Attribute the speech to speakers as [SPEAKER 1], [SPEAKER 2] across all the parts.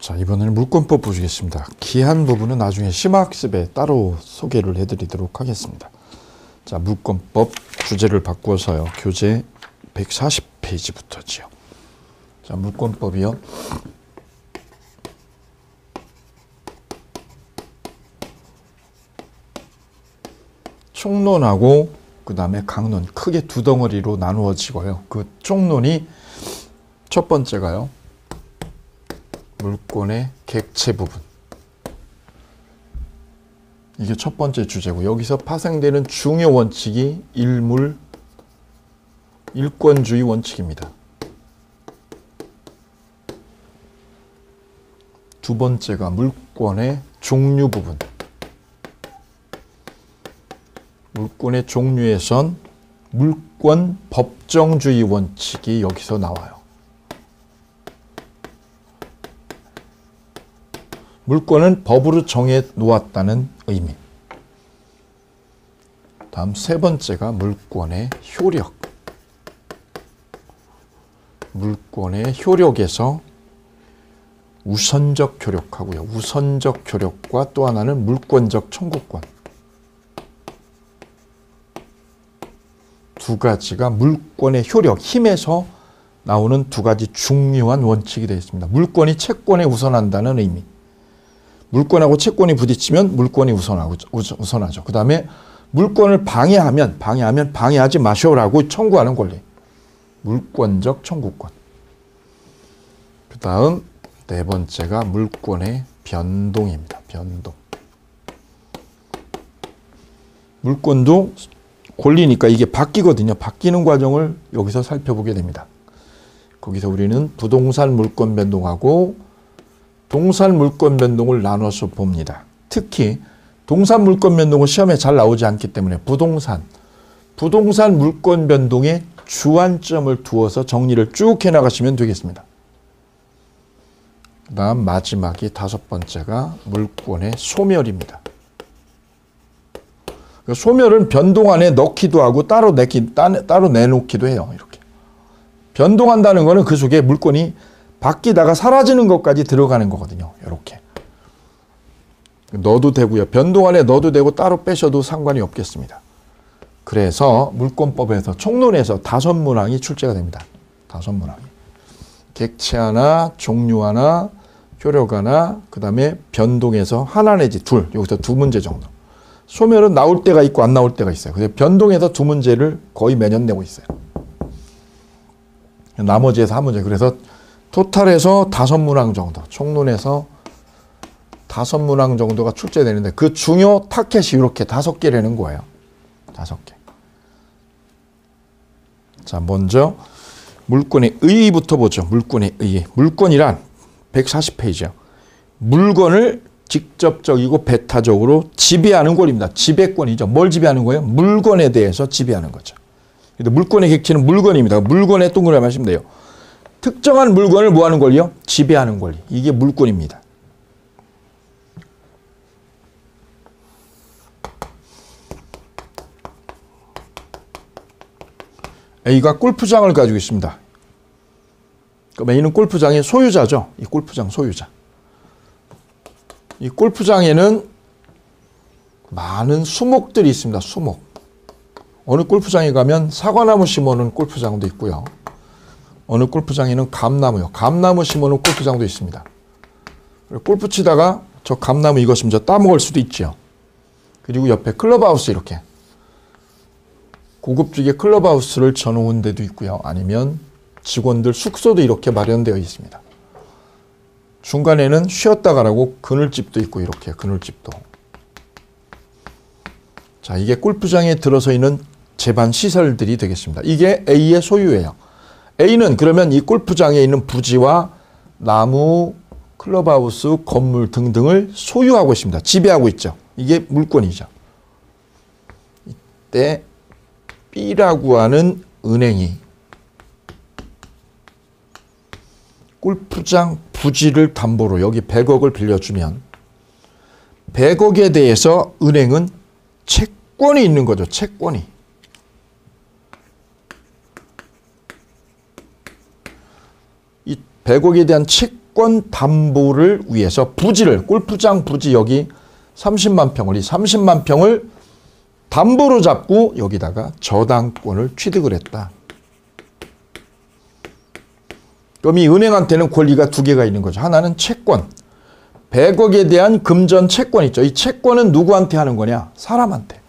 [SPEAKER 1] 자, 이번에는 물권법 보시겠습니다. 기한 부분은 나중에 심화학습에 따로 소개를 해드리도록 하겠습니다. 자, 물권법 주제를 바꾸어서요. 교재 140페이지부터지요. 자, 물권법이요. 총론하고 그 다음에 강론 크게 두 덩어리로 나누어지고요. 그 총론이 첫 번째가요. 물권의 객체 부분. 이게 첫 번째 주제고 여기서 파생되는 중요 원칙이 일권주의 원칙입니다. 두 번째가 물권의 종류 부분. 물권의 종류에선 물권 법정주의 원칙이 여기서 나와요. 물권은 법으로 정해 놓았다는 의미. 다음 세 번째가 물권의 효력. 물권의 효력에서 우선적 효력하고요. 우선적 효력과 또 하나는 물권적 청구권. 두 가지가 물권의 효력, 힘에서 나오는 두 가지 중요한 원칙이 되어 있습니다. 물권이 채권에 우선한다는 의미. 물권하고 채권이 부딪히면 물권이 우선하죠. 그 다음에 물권을 방해하면 방해하지 마셔라고 청구하는 권리. 물권적 청구권. 그 다음 네 번째가 물권의 변동입니다. 변동. 물권도 권리니까 이게 바뀌거든요. 바뀌는 과정을 여기서 살펴보게 됩니다. 거기서 우리는 부동산 물권 변동하고 동산 물권 변동을 나눠서 봅니다. 특히 동산 물권 변동은 시험에 잘 나오지 않기 때문에 부동산 물권 변동에 주안점을 두어서 정리를 쭉 해나가시면 되겠습니다. 그 다음 마지막이 다섯 번째가 물권의 소멸입니다. 소멸은 변동 안에 넣기도 하고 따로 내놓기도 해요. 이렇게. 변동한다는 것은 그 속에 물권이 바뀌다가 사라지는 것까지 들어가는 거거든요. 이렇게. 넣어도 되고요. 변동 안에 넣어도 되고 따로 빼셔도 상관이 없겠습니다. 그래서 물권법에서 총론에서 다섯 문항이 출제가 됩니다. 다섯 문항이. 객체 하나, 종류 하나, 효력 하나, 그 다음에 변동에서 하나 내지 둘. 여기서 두 문제 정도. 소멸은 나올 때가 있고 안 나올 때가 있어요. 근데 변동에서 두 문제를 거의 매년 내고 있어요. 나머지에서 한 문제. 그래서 토탈에서 다섯 문항 정도, 총론에서 다섯 문항 정도가 출제되는데 그 중요 타켓이 이렇게 5개라는 거예요. 5개. 자, 먼저 물권의 의의부터 보죠. 물권의 의의. 물권이란 140페이지요. 물건을 직접적이고 배타적으로 지배하는 권리입니다. 지배권이죠. 뭘 지배하는 거예요? 물건에 대해서 지배하는 거죠. 물권의 객체는 물건입니다. 물건에 동그라미 하시면 돼요. 특정한 물건을 뭐 하는 권리요? 지배하는 권리. 이게 물권입니다. A가 골프장을 가지고 있습니다. 그럼 A는 골프장의 소유자죠. 이 골프장 소유자. 이 골프장에는 많은 수목들이 있습니다. 수목. 어느 골프장에 가면 사과나무 심어놓은 골프장도 있고요. 어느 골프장에는 감나무요. 감나무 심어놓은 골프장도 있습니다. 골프 치다가 저 감나무 이것이면 저 따먹을 수도 있죠. 그리고 옆에 클럽하우스 이렇게. 고급지게 클럽하우스를 쳐놓은 데도 있고요. 아니면 직원들 숙소도 이렇게 마련되어 있습니다. 중간에는 쉬었다 가라고 그늘집도 있고 이렇게 그늘집도. 자, 이게 골프장에 들어서 있는 제반 시설들이 되겠습니다. 이게 A의 소유예요. A는 그러면 이 골프장에 있는 부지와 나무, 클럽하우스, 건물 등등을 소유하고 있습니다. 지배하고 있죠. 이게 물권이죠. 이때 B라고 하는 은행이 골프장 부지를 담보로 여기 100억을 빌려주면 100억에 대해서 은행은 채권이 있는 거죠. 채권이. 이 100억에 대한 채권 채권 담보를 위해서 부지를, 골프장 부지 여기 30만 평을, 이 30만 평을 담보로 잡고 여기다가 저당권을 취득을 했다. 그럼 이 은행한테는 권리가 두 개가 있는 거죠. 하나는 채권, 100억에 대한 금전 채권 있죠. 이 채권은 누구한테 하는 거냐? 사람한테.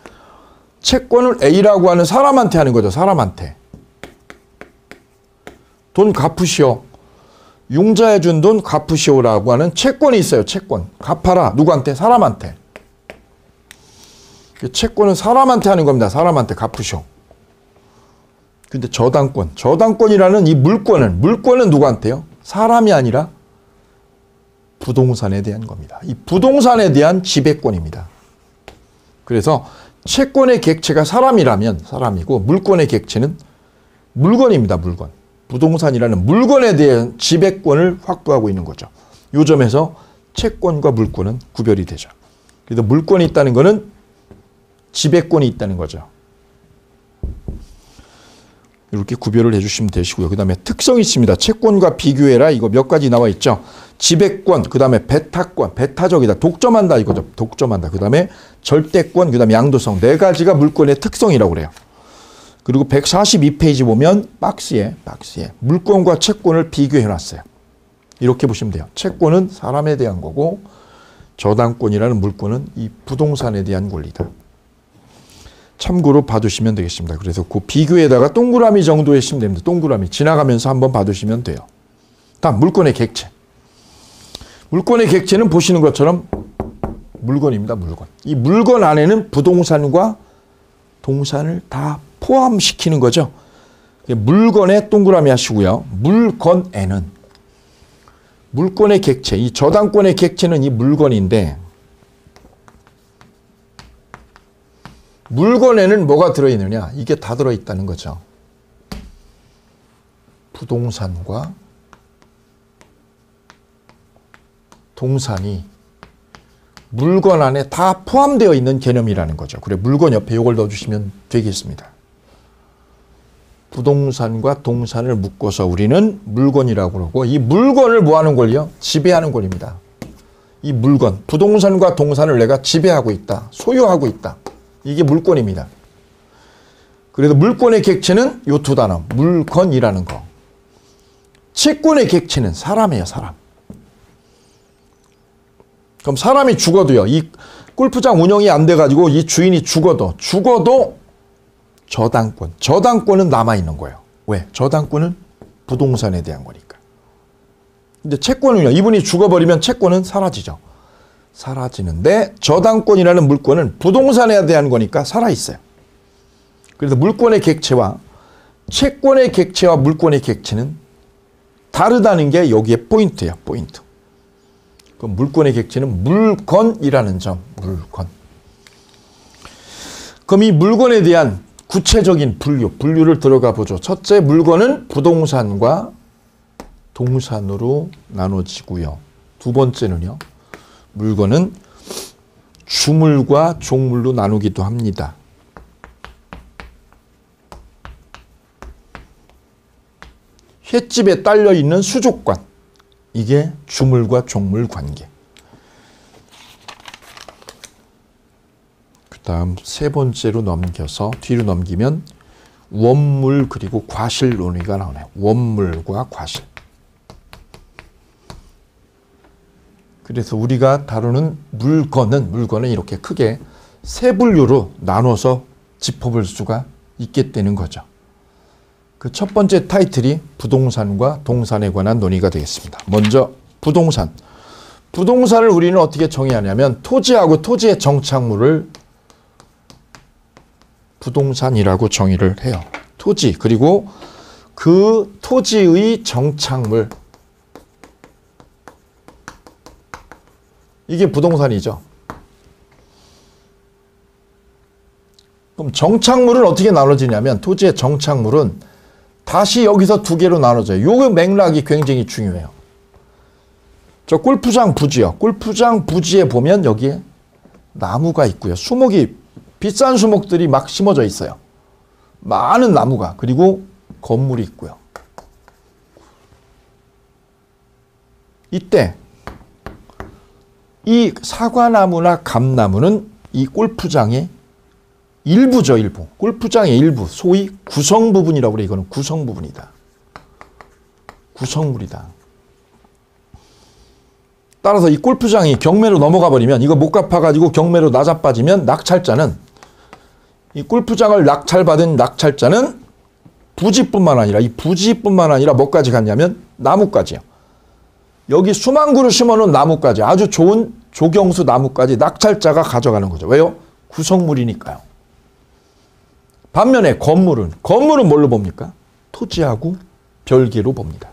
[SPEAKER 1] 채권을 A라고 하는 사람한테 하는 거죠. 사람한테. 돈 갚으시오. 융자해 준 돈 갚으시오라고 하는 채권이 있어요. 채권. 갚아라. 누구한테? 사람한테. 채권은 사람한테 하는 겁니다. 사람한테 갚으시오. 근데 저당권. 저당권이라는 이 물권은 누구한테요? 사람이 아니라 부동산에 대한 겁니다. 이 부동산에 대한 지배권입니다. 그래서 채권의 객체가 사람이라면 사람이고 물권의 객체는 물건입니다. 물건. 부동산이라는 물건에 대한 지배권을 확보하고 있는 거죠. 이 점에서 채권과 물권은 구별이 되죠. 그래서 물권이 있다는 것은 지배권이 있다는 거죠. 이렇게 구별을 해주시면 되시고요. 그 다음에 특성이 있습니다. 채권과 비교해라. 이거 몇 가지 나와 있죠. 지배권, 그 다음에 배타권, 배타적이다. 독점한다 이거죠. 독점한다. 그 다음에 절대권, 그 다음에 양도성. 네 가지가 물권의 특성이라고 그래요. 그리고 142페이지 보면 박스에 물권과 채권을 비교해 놨어요. 이렇게 보시면 돼요. 채권은 사람에 대한 거고 저당권이라는 물권은 이 부동산에 대한 권리다. 참고로 봐두시면 되겠습니다. 그래서 그 비교에다가 동그라미 정도 했으면 됩니다. 동그라미 지나가면서 한번 봐두시면 돼요. 다음 물권의 객체. 물권의 객체는 보시는 것처럼 물건입니다. 물건. 이 물건 안에는 부동산과 동산을 다 포함시키는 거죠. 물건에 동그라미 하시고요. 물건에는 물권의 객체, 이 저당권의 객체는 이 물건인데 물건에는 뭐가 들어있느냐? 이게 다 들어있다는 거죠. 부동산과 동산이 물건 안에 다 포함되어 있는 개념이라는 거죠. 그래 물건 옆에 이걸 넣어주시면 되겠습니다. 부동산과 동산을 묶어서 우리는 물건이라고 그러고 이 물건을 뭐 하는 권리요? 지배하는 권리입니다. 이 물건, 부동산과 동산을 내가 지배하고 있다. 소유하고 있다. 이게 물권입니다. 그래서 물권의 객체는 요 두 단어, 물건이라는 거. 채권의 객체는 사람이에요, 사람. 그럼 사람이 죽어도요, 이 골프장 운영이 안 돼가지고 이 주인이 죽어도 저당권은 남아있는 거예요. 왜? 저당권은 부동산에 대한 거니까. 근데 채권은요, 이분이 죽어버리면 채권은 사라지죠. 사라지는데 저당권이라는 물권은 부동산에 대한 거니까 살아있어요. 그래서 물권의 객체와 채권의 객체와 물권의 객체는 다르다는 게 여기에 포인트예요. 포인트. 그럼 물권의 객체는 물건이라는 점. 물건. 그럼 이 물건에 대한 구체적인 분류를 들어가 보죠. 첫째, 물건은 부동산과 동산으로 나눠지고요. 두 번째는요. 물건은 주물과 종물로 나누기도 합니다. 횟집에 딸려있는 수족관. 이게 주물과 종물 관계. 그 다음 세 번째로 넘겨서 뒤로 넘기면 원물 그리고 과실 논의가 나오네요. 원물과 과실. 그래서 우리가 다루는 물건은 이렇게 크게 세 분류로 나눠서 짚어볼 수가 있게 되는 거죠. 그 첫 번째 타이틀이 부동산과 동산에 관한 논의가 되겠습니다. 먼저 부동산. 부동산을 우리는 어떻게 정의하냐면 토지하고 토지의 정착물을 부동산이라고 정의를 해요. 토지 그리고 그 토지의 정착물. 이게 부동산이죠. 그럼 정착물은 어떻게 나눠지냐면 토지의 정착물은 다시 여기서 두 개로 나눠져요. 요 맥락이 굉장히 중요해요. 저 골프장 부지요. 골프장 부지에 보면 여기에 나무가 있고요. 수목이 비싼 수목들이 막 심어져 있어요. 많은 나무가. 그리고 건물이 있고요. 이때 이 사과나무나 감나무는 이 골프장의 일부죠, 일부. 골프장의 일부, 소위 구성 부분이라고 그래. 이거는 구성 부분이다. 구성물이다. 따라서 이 골프장이 경매로 넘어가 버리면, 이거 못 갚아가지고 경매로 나자빠지면 낙찰자는, 이 골프장을 낙찰받은 낙찰자는 부지뿐만 아니라, 이 부지뿐만 아니라 뭐까지 갔냐면 나무까지요. 여기 수만 그루 심어놓은 나무까지, 아주 좋은 조경수 나무까지 낙찰자가 가져가는 거죠. 왜요? 구성물이니까요. 반면에 건물은 뭘로 봅니까? 토지하고 별개로 봅니다.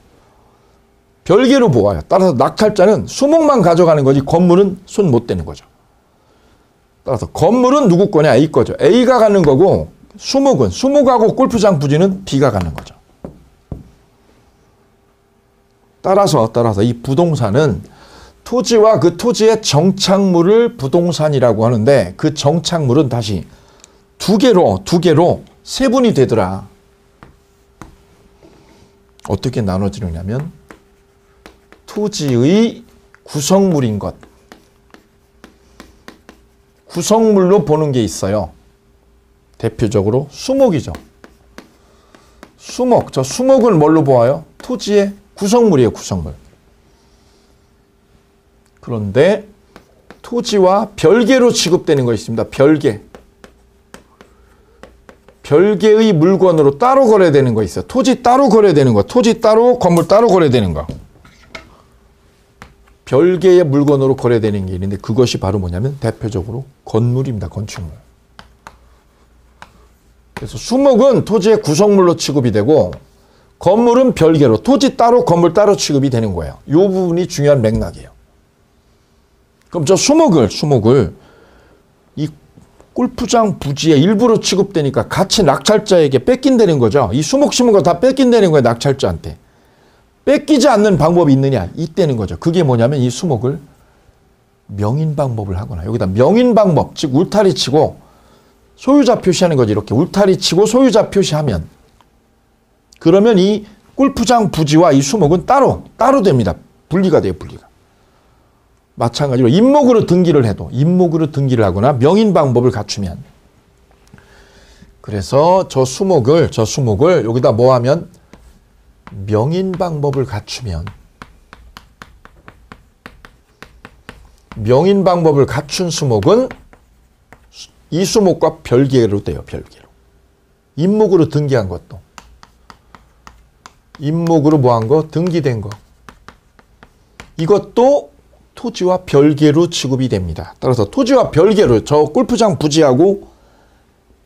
[SPEAKER 1] 별개로 보아요. 따라서 낙찰자는 수목만 가져가는 거지 건물은 손 못 대는 거죠. 따라서 건물은 누구 거냐? A 거죠. A가 갖는 거고, 수목하고 골프장 부지는 B가 갖는 거죠. 따라서 이 부동산은 토지와 그 토지의 정착물을 부동산이라고 하는데, 그 정착물은 다시 두 개로 세분이 되더라. 어떻게 나눠지느냐면, 토지의 구성물인 것, 구성물로 보는 게 있어요. 대표적으로 수목이죠. 저 수목은 뭘로 보아요? 토지의 구성물이에요, 구성물. 그런데 토지와 별개로 취급되는 거 있습니다. 별개의 물건으로 따로 거래되는 거 있어요. 토지 따로 거래되는 거, 토지 따로, 건물 따로 거래되는 거. 별개의 물건으로 거래되는 게 있는데, 그것이 바로 뭐냐면 대표적으로 건물입니다. 건축물. 그래서 수목은 토지의 구성물로 취급이 되고, 건물은 별개로, 토지 따로, 건물 따로 취급이 되는 거예요. 이 부분이 중요한 맥락이에요. 그럼 저 수목을 이 골프장 부지의 일부로 취급되니까 같이 낙찰자에게 뺏긴다는 거죠. 이 수목 심은 거 다 뺏긴다는 거예요, 낙찰자한테. 뺏기지 않는 방법이 있느냐? 있다는 거죠. 그게 뭐냐면 이 수목을 명인 방법을 하거나, 여기다 명인 방법, 즉 울타리 치고 소유자 표시하는 거지. 이렇게 울타리 치고 소유자 표시하면, 그러면 이 골프장 부지와 이 수목은 따로 됩니다. 분리가 돼요, 분리가. 마찬가지로 임목으로 등기를 하거나 명인 방법을 갖추면, 그래서 저 수목을 여기다 뭐 하면, 명인 방법을 갖추면, 명인 방법을 갖춘 수목은 이 수목과 별개로 돼요, 별개로. 임목으로 등기한 것도, 임목으로 뭐한 거? 등기된 거. 이것도 토지와 별개로 취급이 됩니다. 따라서 토지와 별개로, 저 골프장 부지하고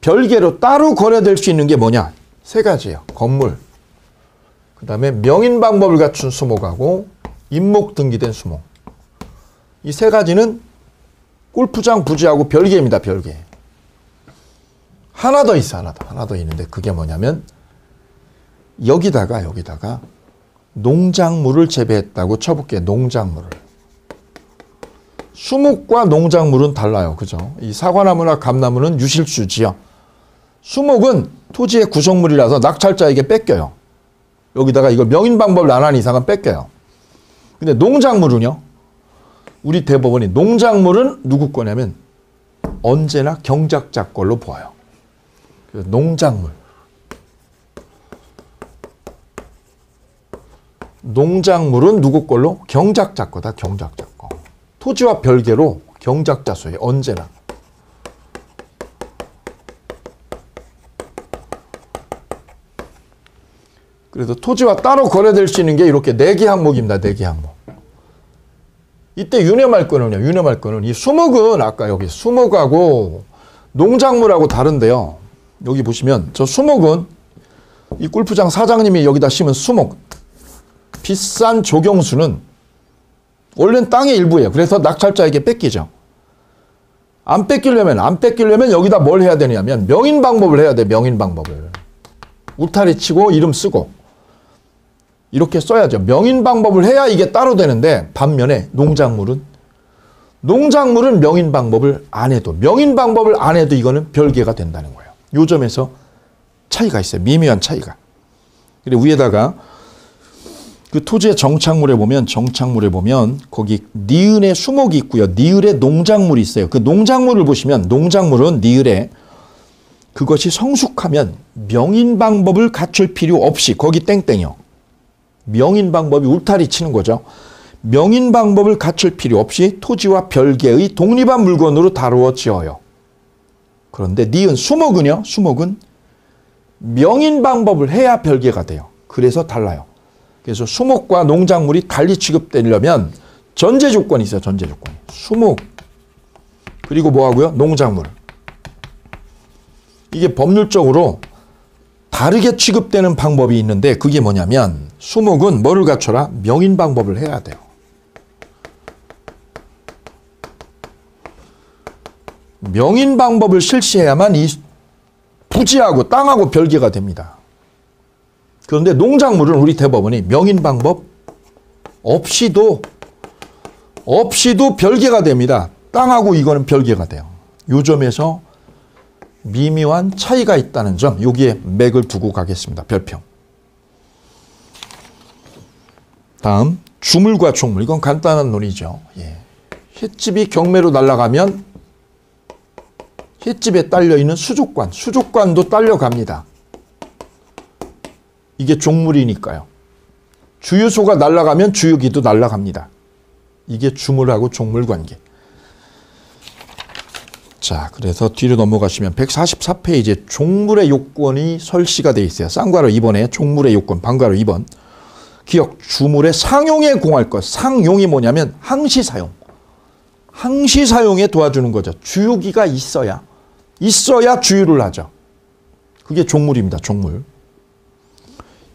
[SPEAKER 1] 별개로 따로 거래될 수 있는 게 뭐냐? 세 가지예요. 건물, 그 다음에 명인 방법을 갖춘 수목하고 임목 등기된 수목. 이 세 가지는 골프장 부지하고 별개입니다. 별개. 하나 더 있어. 하나 더 있는데, 그게 뭐냐면 여기다가 농작물을 재배했다고 쳐볼게요. 농작물을. 수목과 농작물은 달라요. 그죠? 이 사과나무나 감나무는 유실수지요. 수목은 토지의 구성물이라서 낙찰자에게 뺏겨요. 여기다가 이걸 명인 방법을 안 한 이상은 뺏겨요. 근데 농작물은요, 우리 대법원이 농작물은 누구 거냐면 언제나 경작자 걸로 보아요. 그래서 농작물은 누구 걸로? 경작자 거다, 경작자 거. 토지와 별개로 경작자 소유에 언제나. 그래서 토지와 따로 거래될 수 있는 게 이렇게 4개 항목입니다. 4개 항목. 이때 유념할 거는 이 수목은 아까 여기 수목하고 농작물하고 다른데요. 여기 보시면 저 수목은 이 골프장 사장님이 여기다 심은 수목, 비싼 조경수는 원래는 땅의 일부예요. 그래서 낙찰자에게 뺏기죠. 안 뺏기려면 여기다 뭘 해야 되냐면 명인 방법을 해야 돼. 명인 방법을. 울타리 치고 이름 쓰고 이렇게 써야죠. 명인 방법을 해야 이게 따로 되는데, 반면에 농작물은 명인 방법을 안 해도 이거는 별개가 된다는 거예요. 요 점에서 차이가 있어요. 미묘한 차이가. 그리고 위에다가 그 토지의 정착물에 보면 거기 니은에 수목이 있고요. 니을에 농작물이 있어요. 그 농작물을 보시면 농작물은 니을에 그것이 성숙하면 명인 방법을 갖출 필요 없이 거기 땡땡이요. 명인 방법이 울타리 치는 거죠. 명인 방법을 갖출 필요 없이 토지와 별개의 독립한 물건으로 다루어 지어요. 그런데 니은 수목은요. 수목은 명인 방법을 해야 별개가 돼요. 그래서 달라요. 그래서 수목과 농작물이 달리 취급되려면 전제 조건이 있어요. 전제 조건이. 수목 그리고 뭐하고요? 농작물. 이게 법률적으로 다르게 취급되는 방법이 있는데 그게 뭐냐면 수목은 뭐를 갖춰라? 명인 방법을 해야 돼요. 명인 방법을 실시해야만 이 부지하고 땅하고 별개가 됩니다. 그런데 농작물은 우리 대법원이 명인 방법 없이도 별개가 됩니다. 땅하고 이거는 별개가 돼요. 이 점에서 미묘한 차이가 있다는 점, 여기에 맥을 두고 가겠습니다. 별평. 다음 주물과 종물. 이건 간단한 논이죠. 예. 횟집이 경매로 날아가면 횟집에 딸려있는 수족관도 딸려갑니다. 이게 종물이니까요. 주유소가 날아가면 주유기도 날아갑니다. 이게 주물하고 종물 관계. 자, 그래서 뒤로 넘어가시면 144페이지에 종물의 요건이 설시가 되어 있어요. 쌍괄호 2번에 종물의 요건, 반괄호 2번. 기억, 주물의 상용에 공할 것. 상용이 뭐냐면 항시사용. 항시사용에 도와주는 거죠. 주유기가 있어야 주유를 하죠. 그게 종물입니다. 종물.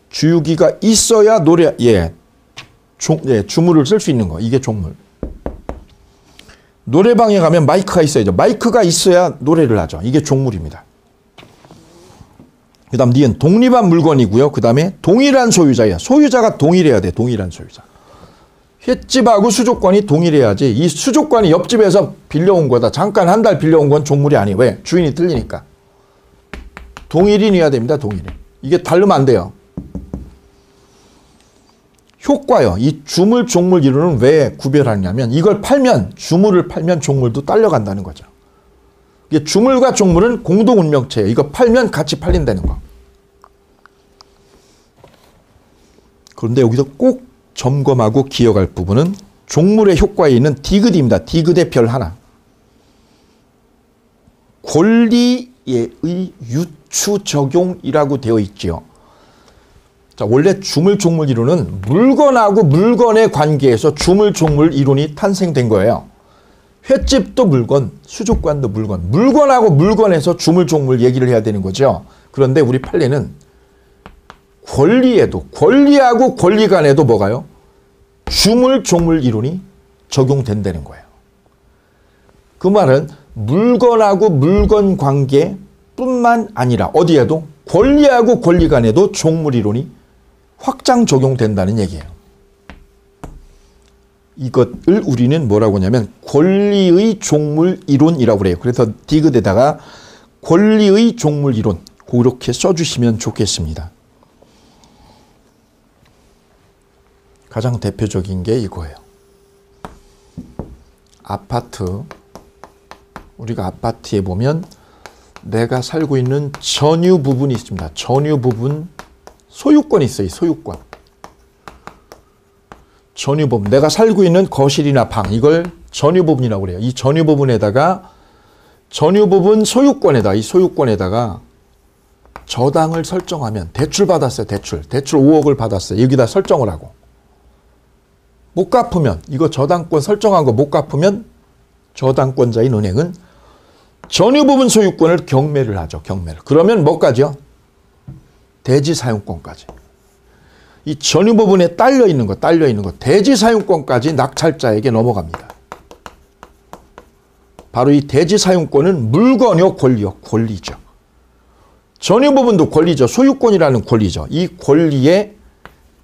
[SPEAKER 1] 주유기가 있어야 주물을 쓸 수 있는 거. 이게 종물. 노래방에 가면 마이크가 있어야죠. 마이크가 있어야 노래를 하죠. 이게 종물입니다. 그 다음 니은 독립한 물건이고요. 그 다음에 동일한 소유자예요. 소유자가 동일해야 돼. 동일한 소유자. 횟집하고 수족관이 동일해야지. 이 수족관이 옆집에서 빌려온 거다. 잠깐 한 달 빌려온 건 종물이 아니에요. 왜? 주인이 틀리니까. 동일인이어야 됩니다. 동일인. 이게 다르면 안 돼요. 효과요. 이 주물, 종물 이론은 왜 구별하냐면 이걸 팔면 주물을 팔면 종물도 딸려간다는 거죠. 이게 주물과 종물은 공동 운명체예요. 이거 팔면 같이 팔린다는 거. 그런데 여기서 꼭 점검하고 기억할 부분은 종물의 효과에 있는 디귿입니다. 디귿의 별 하나. 권리의 유추 적용이라고 되어 있지요. 자, 원래 주물, 종물 이론은 물건하고 물건의 관계에서 주물, 종물 이론이 탄생된 거예요. 횟집도 물건, 수족관도 물건. 물건하고 물건에서 주물, 종물 얘기를 해야 되는 거죠. 그런데 우리 판례는 권리에도, 권리하고 권리 간에도 뭐가요? 주물, 종물 이론이 적용된다는 거예요. 그 말은 물건하고 물건 관계뿐만 아니라 어디에도 권리하고 권리 간에도 종물 이론이 확장 적용된다는 얘기예요. 이것을 우리는 뭐라고 하냐면 권리의 종물 이론이라고 그래요. 그래서 디귿에다가 권리의 종물 이론 그렇게 써주시면 좋겠습니다. 가장 대표적인 게 이거예요. 아파트. 우리가 아파트에 보면 내가 살고 있는 전유 부분이 있습니다. 전유 부분 소유권이 있어요. 소유권. 전유 부분. 내가 살고 있는 거실이나 방. 이걸 전유 부분이라고 그래요. 이 전유 부분에다가 전유 부분 소유권에다 이 소유권에다가 저당을 설정하면 대출 받았어요. 대출 5억을 받았어요. 여기다 설정을 하고 못 갚으면 이거 저당권 설정한 거 못 갚으면 저당권자인 은행은 전유 부분 소유권을 경매를 하죠. 경매를. 그러면 뭐까지요? 대지 사용권까지. 이 전유 부분에 딸려 있는 거 대지 사용권까지 낙찰자에게 넘어갑니다. 바로 이 대지 사용권은 물건이요, 권리요, 권리죠. 전유 부분도 권리죠. 소유권이라는 권리죠. 이 권리에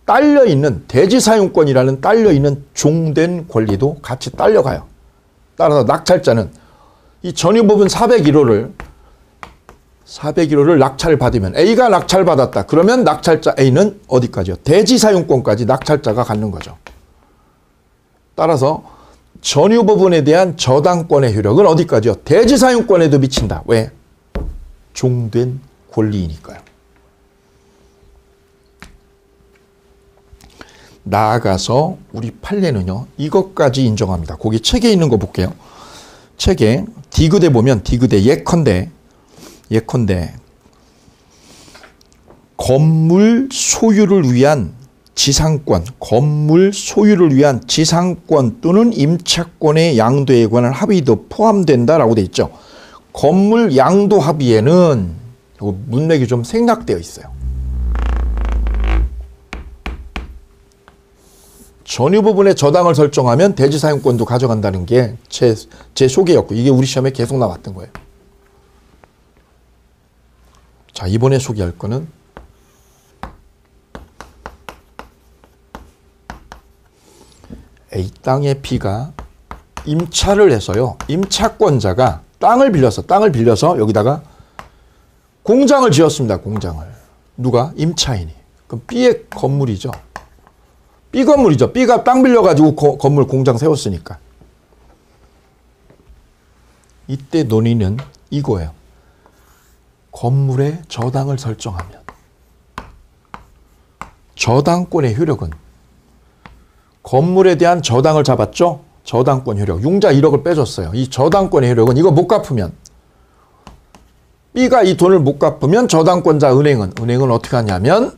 [SPEAKER 1] 딸려 있는 대지 사용권이라는 딸려 있는 종된 권리도 같이 딸려가요. 따라서 낙찰자는 이 전유 부분 401호를 401호를 낙찰을 받으면 A가 낙찰받았다. 그러면 낙찰자 A는 어디까지요? 대지 사용권까지 낙찰자가 갖는 거죠. 따라서 전유 부분에 대한 저당권의 효력은 어디까지요? 대지 사용권에도 미친다. 왜? 종된 권리이니까요. 나아가서 우리 판례는요. 이것까지 인정합니다. 거기 책에 있는 거 볼게요. 책에 디귿에 보면 디귿에 예컨대 건물 소유를 위한 지상권, 건물 소유를 위한 지상권 또는 임차권의 양도에 관한 합의도 포함된다라고 돼 있죠. 건물 양도 합의에는 문맥이 좀 생략되어 있어요. 전유 부분에 저당을 설정하면 대지 사용권도 가져간다는 게 제 소개였고 이게 우리 시험에 계속 나왔던 거예요. 자, 이번에 소개할 거는 A 땅의 B가 임차를 해서요. 임차권자가 땅을 빌려서 여기다가 공장을 지었습니다. 공장을. 누가? 임차인이. 그럼 B의 건물이죠. B 건물이죠. B가 땅 빌려가지고 건물 공장 세웠으니까. 이때 논의는 이거예요. 건물에 저당을 설정하면 저당권의 효력은 건물에 대한 저당을 잡았죠. 저당권 효력. 융자 1억을 빼줬어요. 이 저당권의 효력은 이거 못 갚으면 B가 이 돈을 못 갚으면 저당권자 은행은 어떻게 하냐면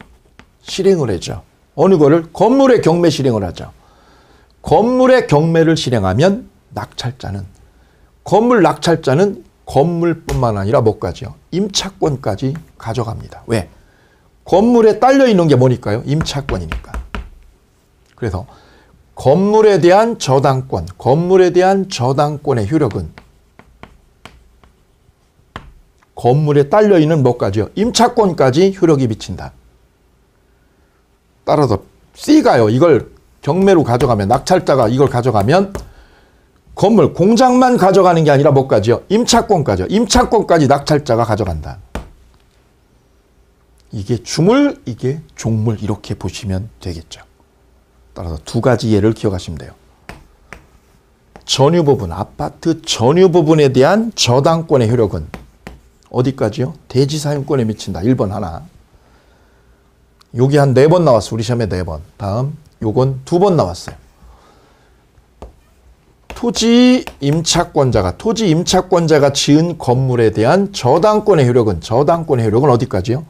[SPEAKER 1] 실행을 하죠. 어느 거를? 건물의 경매 실행을 하죠. 건물의 경매를 실행하면 건물 낙찰자는 건물뿐만 아니라 뭐까지요? 임차권까지 가져갑니다. 왜? 건물에 딸려 있는 게 뭐니까요? 임차권이니까. 그래서 건물에 대한 저당권, 건물에 대한 저당권의 효력은 건물에 딸려 있는 뭐까지요? 임차권까지 효력이 미친다. 따라서 C가요. 이걸 경매로 가져가면 낙찰자가 이걸 가져가면 건물 공장만 가져가는 게 아니라 뭐까지요? 임차권까지요. 임차권까지 낙찰자가 가져간다. 이게 주물, 이게 종물 이렇게 보시면 되겠죠. 따라서 두 가지 예를 기억하시면 돼요. 전유 부분, 아파트 전유 부분에 대한 저당권의 효력은 어디까지요? 대지 사용권에 미친다. 1번 하나. 여기 한 4번 나왔어. 우리 시험에 4번. 다음 요건 2번 나왔어요. 토지 임차권자가 지은 건물에 대한 저당권의 효력은 어디까지요?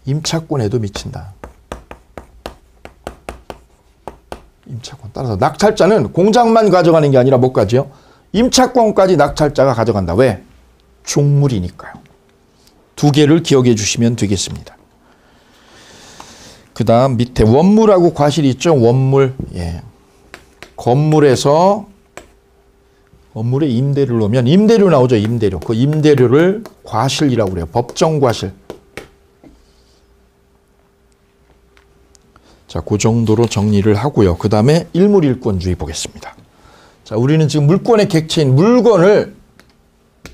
[SPEAKER 1] 임차권에도 미친다. 임차권. 따라서 낙찰자는 공장만 가져가는 게 아니라 뭐까지요? 임차권까지 낙찰자가 가져간다. 왜? 종물이니까요. 두 개를 기억해 주시면 되겠습니다. 그 다음 밑에 원물하고 과실이 있죠. 원물. 예. 건물에서 건물에 임대료를 넣으면 임대료 나오죠. 임대료. 그 임대료를 과실이라고 그래요. 법정 과실. 자, 그 정도로 정리를 하고요. 그 다음에 일물일권주의 보겠습니다. 자, 우리는 지금 물권의 객체인 물건을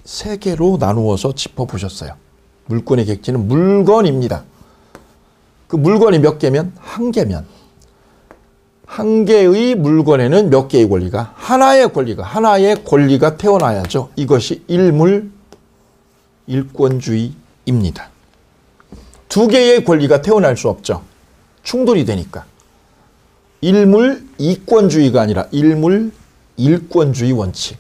[SPEAKER 1] 3개로 나누어서 짚어보셨어요. 물권의 객체는 물건입니다. 그 물건이 몇 개면? 1개면. 1개의 물건에는 몇 개의 권리가? 하나의 권리가 태어나야죠. 이것이 일물 일권주의입니다. 2개의 권리가 태어날 수 없죠. 충돌이 되니까. 일물 이권주의가 아니라 일물 일권주의 원칙.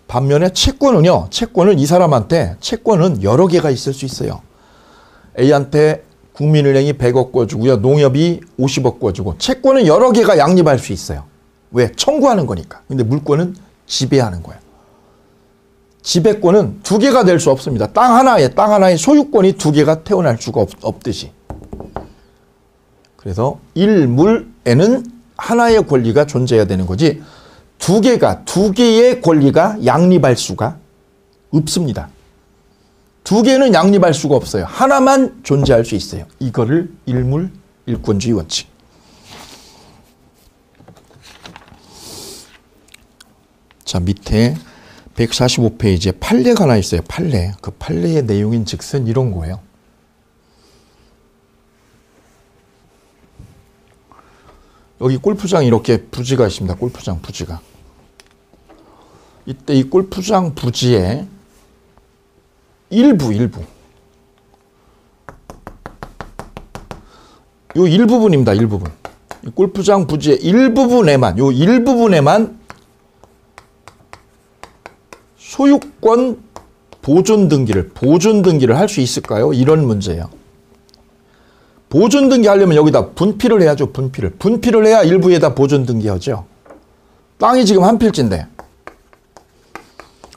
[SPEAKER 1] 반면에 채권은 이 사람한테 채권은 여러 개가 있을 수 있어요. A한테 국민은행이 100억 꿔주고요. 농협이 50억 꿔주고 채권은 여러 개가 양립할 수 있어요. 왜? 청구하는 거니까. 근데 물권은 지배하는 거예요. 지배권은 2개가 될 수 없습니다. 땅 하나의 소유권이 2개가 태어날 수가 없듯이. 그래서 일물에는 하나의 권리가 존재해야 되는 거지 2개의 권리가 양립할 수가 없습니다. 2개는 양립할 수가 없어요. 하나만 존재할 수 있어요. 이거를 일물 일권주의 원칙. 자, 밑에 145페이지에 판례가 하나 있어요. 판례. 그 판례의 내용인 즉슨 이런 거예요. 여기 골프장 이렇게 부지가 있습니다. 골프장 부지가. 이때 이 골프장 부지의 일부 요 일부분입니다. 일부분. 이 골프장 부지의 일부분에만 소유권 보존 등기를 할 수 있을까요? 이런 문제예요. 보존 등기 하려면 여기다 분필을 해야죠. 분필을 해야 일부에다 보존 등기하죠. 땅이 지금 한 필지인데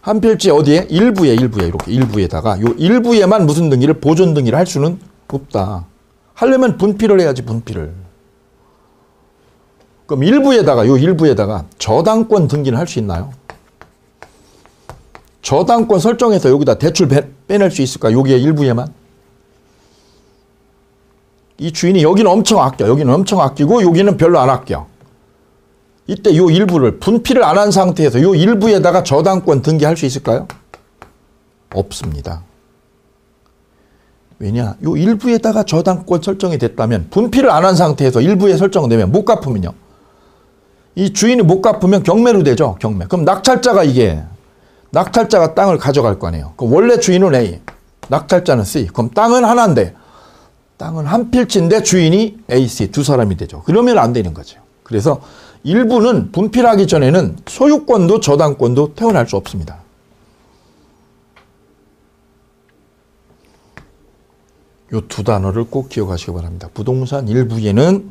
[SPEAKER 1] 한 필지 어디에? 일부에 이렇게 일부에다가 요 일부에만 무슨 등기를 보존 등기를 할 수는 없다. 하려면 분필을 해야지 분필을. 그럼 일부에다가 저당권 등기는 할 수 있나요? 저당권 설정해서 여기다 대출 빼낼 수 있을까? 여기에 일부에만. 이 주인이 여기는 엄청 아끼고 여기는 별로 안 아껴. 이때 요 일부를 분필을 안 한 상태에서 요 일부에다가 저당권 등기할 수 있을까요? 없습니다. 왜냐? 요 일부에다가 저당권 설정이 됐다면 분필을 안 한 상태에서 일부에 설정되면 못 갚으면요. 이 주인이 못 갚으면 경매로 되죠. 경매. 그럼 낙찰자가 땅을 가져갈 거 아니에요. 그럼 원래 주인은 A, 낙찰자는 C. 그럼 땅은 하나인데 땅은 한 필지인데 주인이 A, C 두 사람이 되죠. 그러면 안 되는 거죠. 그래서 일부는 분필하기 전에는 소유권도 저당권도 태어날 수 없습니다. 이 두 단어를 꼭 기억하시기 바랍니다. 부동산 일부에는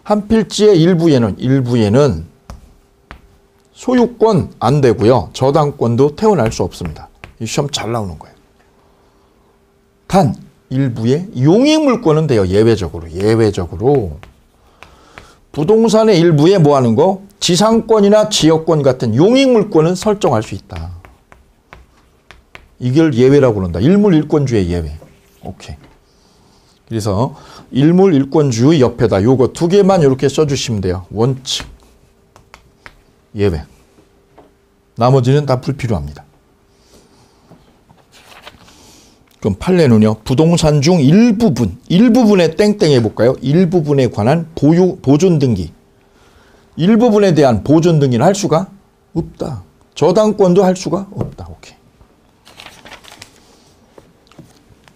[SPEAKER 1] 한 필지의 일부에는 소유권 안 되고요. 저당권도 태어날 수 없습니다. 이 시험 잘 나오는 거예요. 단 일부의 용익물권은 돼요. 예외적으로. 부동산의 일부에 뭐 하는 거? 지상권이나 지역권 같은 용익물권은 설정할 수 있다. 이걸 예외라고 그런다. 일물일권주의 예외. 오케이. 그래서 일물일권주의 옆에다 요거 두 개만 이렇게 써주시면 돼요. 원칙, 예외. 나머지는 다 불필요합니다. 그럼 판례는요. 부동산 중 일부분의 땡땡 해볼까요? 일부분에 관한 보존 등기. 일부분에 대한 보존 등기는 할 수가 없다. 저당권도 할 수가 없다. 오케이.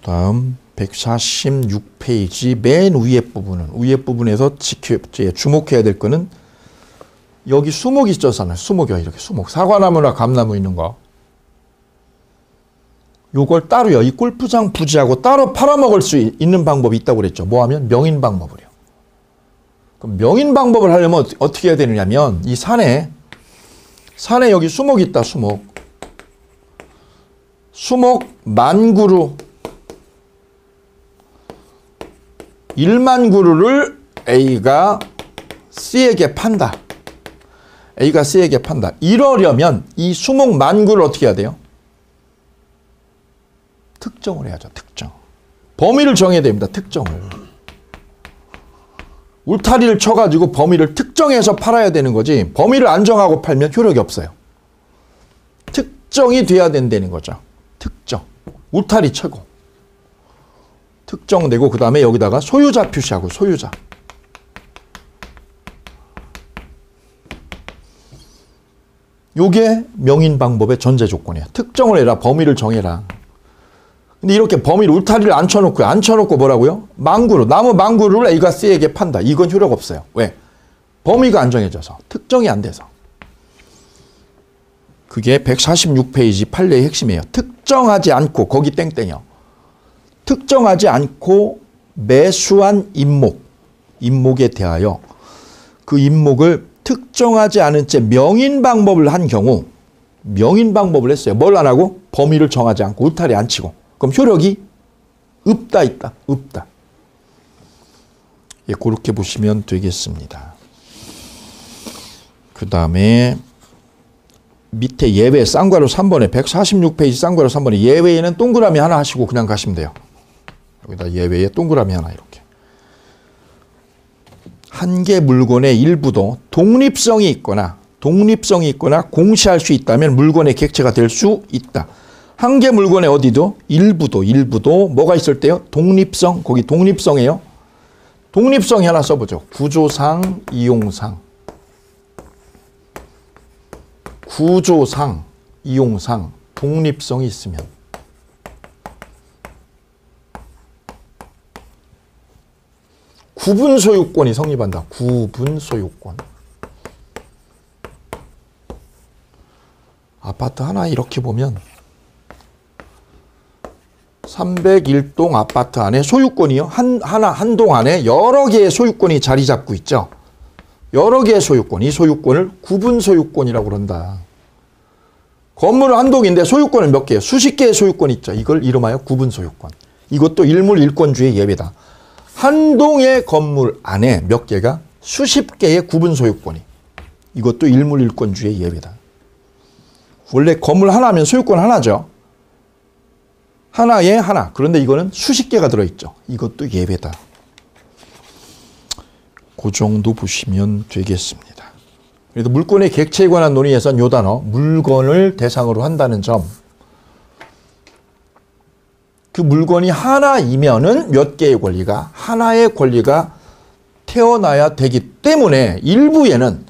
[SPEAKER 1] 다음 146페이지 맨 위에 부분에서 주목해야 될 거는 여기 수목이 있잖아요. 수목이요. 이렇게 수목. 사과나무나 감나무 있는 거. 요걸 따로요. 이 골프장 부지하고 따로 팔아먹을 수 있는 방법이 있다고 그랬죠. 뭐 하면? 명인 방법을요. 그럼 명인 방법을 하려면 어떻게 해야 되느냐면 이 산에 여기 수목이 있다. 수목 만그루 1만 그루를 A가 C에게 판다. 이러려면 이 수목 만그루를 어떻게 해야 돼요? 특정을 해야죠. 특정. 범위를 정해야 됩니다. 특정을. 울타리를 쳐가지고 범위를 특정해서 팔아야 되는 거지 범위를 안 정하고 팔면 효력이 없어요. 특정이 돼야 된다는 거죠. 특정. 울타리 쳐고. 특정되고 그 다음에 여기다가 소유자 표시하고 소유자. 요게 명인 방법의 전제 조건이에요. 특정을 해라. 범위를 정해라. 근데 이렇게 범위를 울타리를 안 쳐놓고 뭐라고요? 나무 망구를 A가 C에게 판다. 이건 효력 없어요. 왜? 범위가 안 정해져서. 특정이 안 돼서. 그게 146페이지 판례의 핵심이에요. 특정하지 않고 거기 땡땡이요. 특정하지 않고 매수한 임목에 대하여 그 임목을 특정하지 않은 채 명인 방법을 한 경우 명인 방법을 했어요. 뭘 안 하고? 범위를 정하지 않고 울타리 안 치고. 그럼 효력이 없다. 예, 그렇게 보시면 되겠습니다. 그 다음에 밑에 예외 쌍괄호 3번에 146페이지 쌍괄호 3번에 예외에는 동그라미 하나 하시고 그냥 가시면 돼요. 여기다 예외에 동그라미 하나 이렇게. 한 개 물건의 일부도 독립성이 있거나 독립성이 있거나 공시할 수 있다면 물건의 객체가 될 수 있다. 한 개 물건에 어디도 일부도 뭐가 있을 때요? 독립성, 거기 독립성이에요. 독립성이 하나 써보죠. 구조상, 이용상. 구조상, 이용상, 독립성이 있으면 구분 소유권이 성립한다. 구분 소유권. 아파트 하나 이렇게 보면 301동 아파트 안에 소유권이요. 한 동 안에 여러 개의 소유권이 자리 잡고 있죠. 여러 개의 소유권. 이 소유권을 구분 소유권이라고 그런다. 건물 한 동인데 소유권은 몇 개예요? 수십 개의 소유권이 있죠. 이걸 이름하여 구분 소유권. 이것도 일물 일권주의 예외다. 한 동의 건물 안에 몇 개가 수십 개의 구분 소유권이. 이것도 일물 일권주의 예외다. 원래 건물 하나면 소유권 하나죠. 하나에 하나. 그런데 이거는 수십 개가 들어있죠. 이것도 예외다. 그 정도 보시면 되겠습니다. 그래도 물건의 객체에 관한 논의에서는 요 단어, 물건을 대상으로 한다는 점. 그 물건이 하나이면은 몇 개의 권리가, 하나의 권리가 태어나야 되기 때문에 일부에는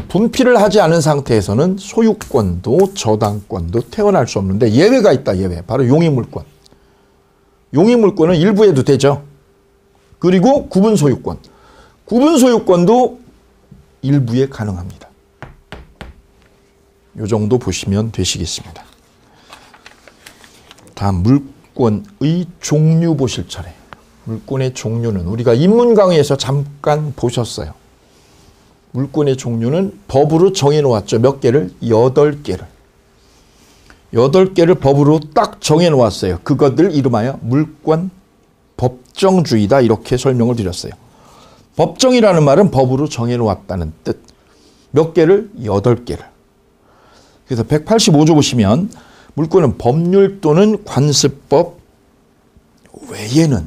[SPEAKER 1] 분필을 하지 않은 상태에서는 소유권도 저당권도 태어날 수 없는데 예외가 있다. 예외. 바로 용익물권. 용익물권은 일부에도 되죠. 그리고 구분소유권. 구분소유권도 일부에 가능합니다. 이 정도 보시면 되시겠습니다. 다음 물권의 종류 보실 차례. 물권의 종류는 우리가 인문 강의에서 잠깐 보셨어요. 물권의 종류는 법으로 정해놓았죠. 몇 개를? 8개를. 8개를 법으로 딱 정해놓았어요. 그것들 이름하여 물권 법정주의다. 이렇게 설명을 드렸어요. 법정이라는 말은 법으로 정해놓았다는 뜻. 몇 개를? 8개를. 그래서 185조 보시면 물권은 법률 또는 관습법 외에는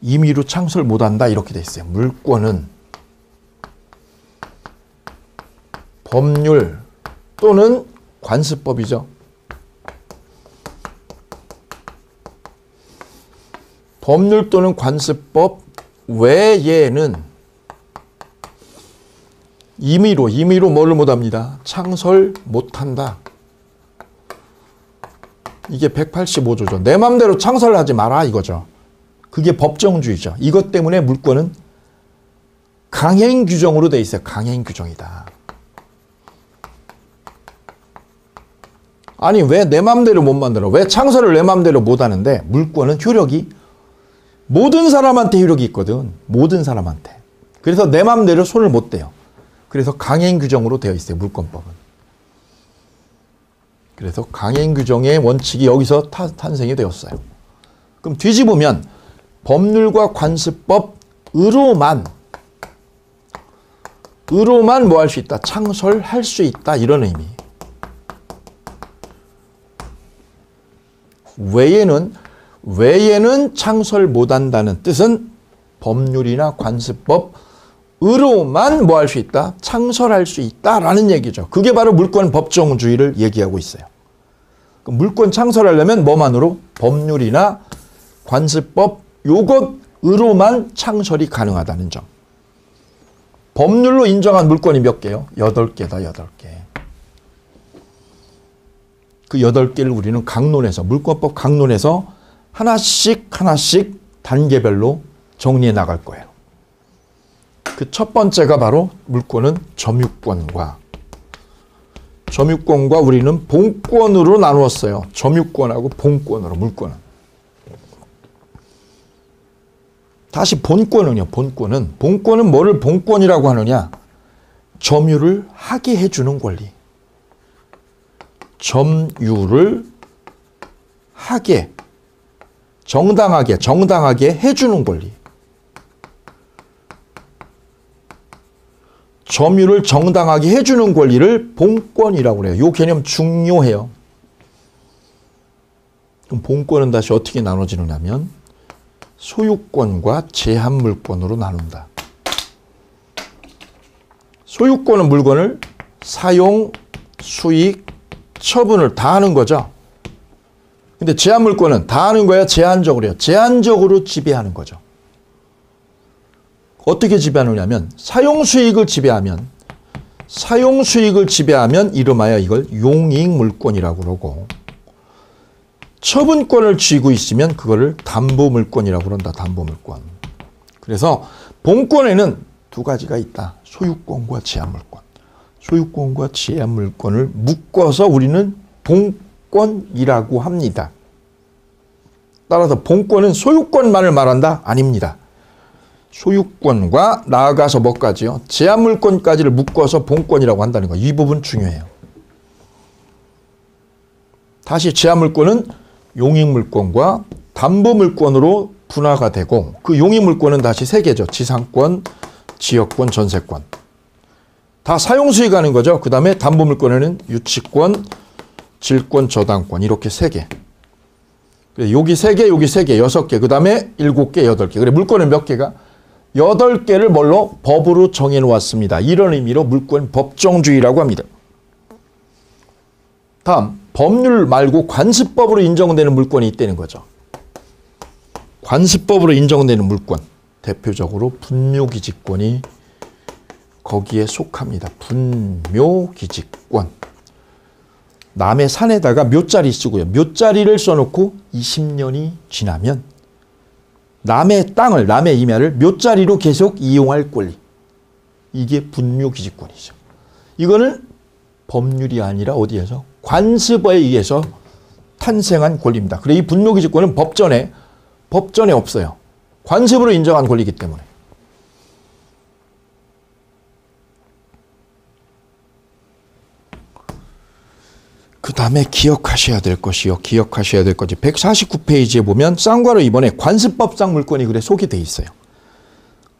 [SPEAKER 1] 임의로 창설 못한다. 이렇게 돼 있어요. 물권은 법률 또는 관습법이죠. 법률 또는 관습법 외에는 임의로 뭐를 못합니다. 창설 못한다. 이게 185조죠. 내 맘대로 창설하지 마라 이거죠. 그게 법정주의죠. 이것 때문에 물권은 강행 규정으로 돼 있어요. 강행 규정이다. 아니 왜 내 맘대로 못 만들어? 왜 창설을 내 맘대로 못 하는데? 물권은 효력이 모든 사람한테 효력이 있거든. 모든 사람한테. 그래서 내 맘대로 손을 못 대요. 그래서 강행 규정으로 되어 있어요. 물권법은. 그래서 강행 규정의 원칙이 여기서 탄생이 되었어요. 그럼 뒤집으면 법률과 관습법으로만 뭐 할 수 있다? 창설할 수 있다. 이런 의미. 외에는 창설 못한다는 뜻은 법률이나 관습법으로만 뭐 할 수 있다? 창설할 수 있다라는 얘기죠. 그게 바로 물권 법정주의를 얘기하고 있어요. 물권 창설하려면 뭐만으로? 법률이나 관습법 요것으로만 창설이 가능하다는 점. 법률로 인정한 물권이 몇 개요? 8개다. 8개. 그 8개를 우리는 강론에서 물권법 강론에서 하나씩 단계별로 정리해 나갈 거예요. 그 첫 번째가 바로 물권은 점유권과 우리는 본권으로 나누었어요. 점유권하고 본권으로 물권은. 다시 본권은요. 본권은 뭐를 본권이라고 하느냐? 점유를 하게 해주는 권리. 점유를 하게, 정당하게 해주는 권리. 점유를 정당하게 해주는 권리를 본권이라고 그래요. 이 개념 중요해요. 그럼 본권은 다시 어떻게 나눠지느냐면 소유권과 제한물권으로 나눈다. 소유권은 물건을 사용, 수익, 처분을 다 하는 거죠. 근데 제한물권은 다 하는 거야? 제한적으로요. 제한적으로 지배하는 거죠. 어떻게 지배하느냐면 사용수익을 지배하면 이름하여 이걸 용익물권이라고 그러고, 처분권을 쥐고 있으면 그거를 담보물권이라고 그런다. 담보물권. 그래서 본권에는 두 가지가 있다. 소유권과 제한물권. 소유권과 제한물권을 묶어서 우리는 본권이라고 합니다. 따라서 본권은 소유권만을 말한다? 아닙니다. 소유권과 나아가서 뭐까지요? 제한물권까지를 묶어서 본권이라고 한다는 거. 이 부분 중요해요. 다시 제한물권은 용익물권과 담보물권으로 분화가 되고, 그 용익물권은 다시 세 개죠. 지상권, 지역권, 전세권. 다 사용수익하는 거죠. 그 다음에 담보물권에는 유치권, 질권, 저당권 이렇게 세 개. 여기 세 개, 여기 세 개, 6개. 그 다음에 7개, 8개. 그래 물권은 몇 개가? 8개를 뭘로? 법으로 정해놓았습니다. 이런 의미로 물권 법정주의라고 합니다. 다음, 법률 말고 관습법으로 인정되는 물권이 있다는 거죠. 관습법으로 인정되는 물권. 대표적으로 분묘기지권이 거기에 속합니다. 분묘기지권. 남의 산에다가 묘자리 쓰고요. 묘자리를 써놓고 20년이 지나면 남의 땅을, 남의 임야를 묘자리로 계속 이용할 권리. 이게 분묘기지권이죠. 이거는 법률이 아니라 어디에서? 관습에 의해서 탄생한 권리입니다. 그래 이 분묘기지권은 법전에 없어요. 관습으로 인정한 권리이기 때문에. 그 다음에 기억하셔야 될 것이 149페이지에 보면 쌍괄호 이번에 관습법상 물권이 그래 속이 돼 있어요.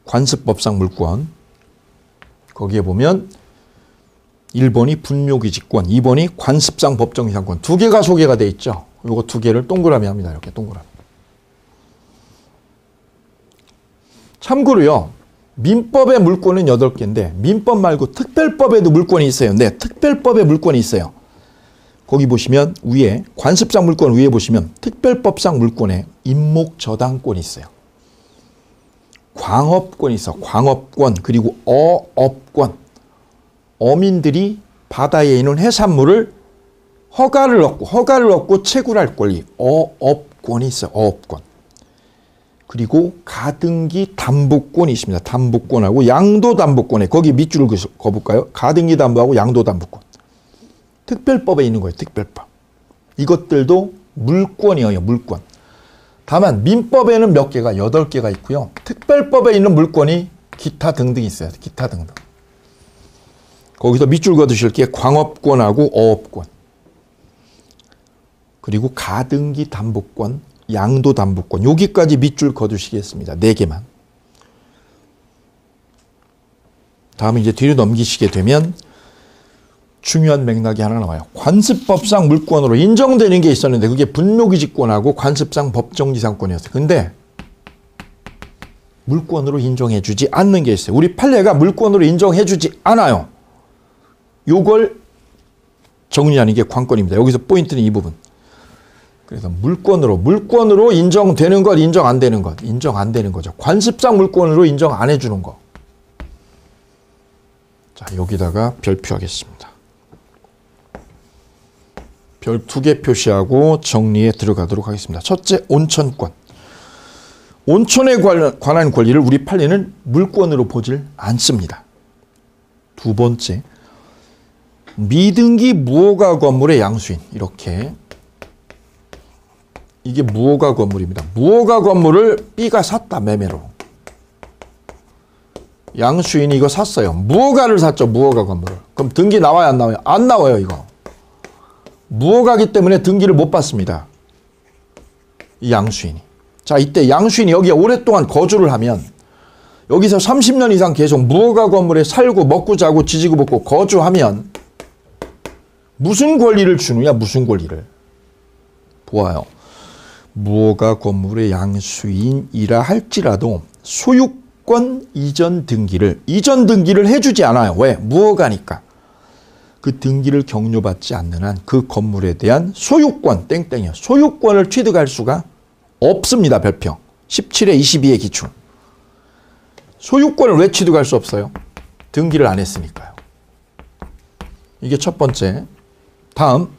[SPEAKER 1] 관습법상 물권. 거기에 보면 1번이 분묘기지권, 2번이 관습상 법정이상권. 두 개가 소개가 돼 있죠. 요거 두 개를 동그라미 합니다. 이렇게 동그라미. 참고로요. 민법의 물권은 8개인데 민법 말고 특별법에도 물권이 있어요. 네, 특별법에 물권이 있어요. 거기 보시면 위에 관습상 물권 위에 보시면 특별법상 물권에 임목저당권이 있어요. 광업권이 있어. 광업권. 그리고 어업권. 어민들이 바다에 있는 해산물을 허가를 얻고 채굴할 권리. 어업권이 있어요. 어업권. 그리고 가등기 담보권이 있습니다. 담보권하고 양도담보권에 거기 밑줄을 그어볼까요? 가등기 담보하고 양도담보권. 특별법에 있는 거예요. 특별법. 이것들도 물권이에요. 물권. 다만 민법에는 몇 개가? 8개가 있고요. 특별법에 있는 물권이 기타 등등 있어요. 기타 등등. 거기서 밑줄 그어두실 게 광업권하고 어업권. 그리고 가등기 담보권, 양도담보권. 여기까지 밑줄 그어두시겠습니다. 4개만. 다음에 이제 뒤로 넘기시게 되면 중요한 맥락이 하나 나와요. 관습법상 물권으로 인정되는 게 있었는데 그게 분묘기지권하고 관습상 법정지상권이었어요. 근데 물권으로 인정해주지 않는 게 있어요. 우리 판례가 물권으로 인정해주지 않아요. 요걸 정리하는 게 관건입니다. 여기서 포인트는 이 부분. 그래서 물권으로 인정되는 것, 인정 안 되는 것. 인정 안 되는 거죠. 관습상 물권으로 인정 안 해주는 거. 자, 여기다가 별표하겠습니다. 별 2개 표시하고 정리에 들어가도록 하겠습니다. 첫째, 온천권. 온천에 관한 권리를 우리 판례는 물권으로 보질 않습니다. 두 번째, 미등기 무허가 건물의 양수인. 이렇게. 이게 무허가 건물입니다. 무허가 건물을 B가 샀다. 매매로. 양수인이 이거 샀어요. 무허가를 샀죠. 무허가 건물을. 그럼 등기 나와요? 안 나와요? 안 나와요. 이거. 무허가기 때문에 등기를 못 받습니다. 이 양수인이. 자, 이때 양수인이 여기에 오랫동안 거주를 하면 여기서 30년 이상 계속 무허가 건물에 살고 먹고 자고 지지고 볶고 거주하면 무슨 권리를 주느냐? 무슨 권리를. 보아요. 무허가 건물의 양수인이라 할지라도 소유권 소유권 이전 등기를 해주지 않아요. 왜? 무허가니까. 그 등기를 격려받지 않는 한 그 건물에 대한 소유권 땡땡이요. 소유권을 취득할 수가 없습니다. 별표 17의 22의 기출. 소유권을 왜 취득할 수 없어요? 등기를 안 했으니까요. 이게 첫 번째. 다음,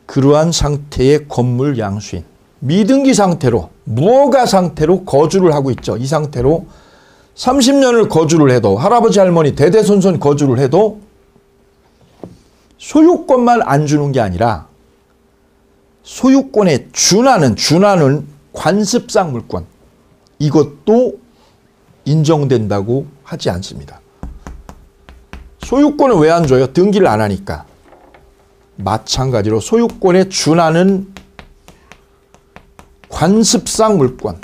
[SPEAKER 1] 그러한 상태의 건물 양수인, 미등기 상태로, 무허가 상태로 거주를 하고 있죠. 이 상태로 30년을 거주를 해도, 할아버지 할머니 대대손손 거주를 해도 소유권만 안 주는 게 아니라 소유권에 준하는 관습상 물권, 이것도 인정된다고 하지 않습니다. 소유권을 왜 안 줘요? 등기를 안 하니까. 마찬가지로 소유권에 준하는 관습상 물권,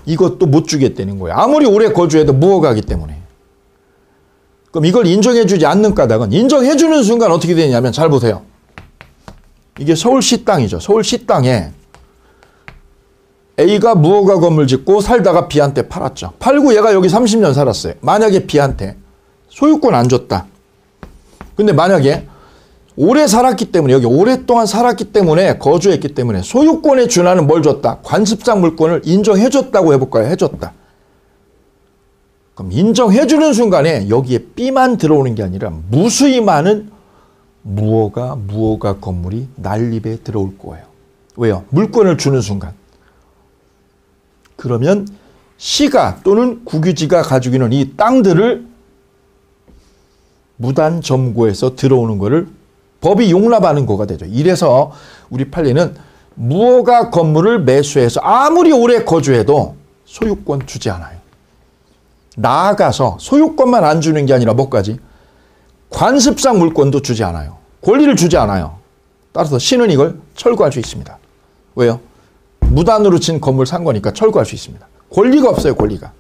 [SPEAKER 1] 이것도 못 주겠다는 거예요. 아무리 오래 거주해도 무허가기 때문에. 그럼 이걸 인정해 주지 않는 까닭은, 인정해 주는 순간 어떻게 되냐면, 잘 보세요. 이게 서울시 땅이죠. 서울시 땅에 A가 무허가 건물 짓고 살다가 B한테 팔았죠. 팔고 얘가 여기 30년 살았어요. 만약에 B한테 소유권 안 줬다. 근데 만약에 오래 살았기 때문에, 여기 오랫동안 살았기 때문에, 거주했기 때문에 소유권에 준하는 뭘 줬다? 관습상 물권을 인정해 줬다고 해볼까요? 해줬다. 그럼 인정해 주는 순간에 여기에 B만 들어오는 게 아니라 무수히 많은 무허가 건물이 난립에 들어올 거예요. 왜요? 물권을 주는 순간. 그러면 시가 또는 국유지가 가지고 있는 이 땅들을 무단 점거해서 들어오는 거를 법이 용납하는 거가 되죠. 이래서 우리 판례는 무허가 건물을 매수해서 아무리 오래 거주해도 소유권 주지 않아요. 나아가서 소유권만 안 주는 게 아니라 뭐까지? 관습상 물권도 주지 않아요. 권리를 주지 않아요. 따라서 시는 이걸 철거할 수 있습니다. 왜요? 무단으로 진 건물 산 거니까 철거할 수 있습니다. 권리가 없어요. 권리가.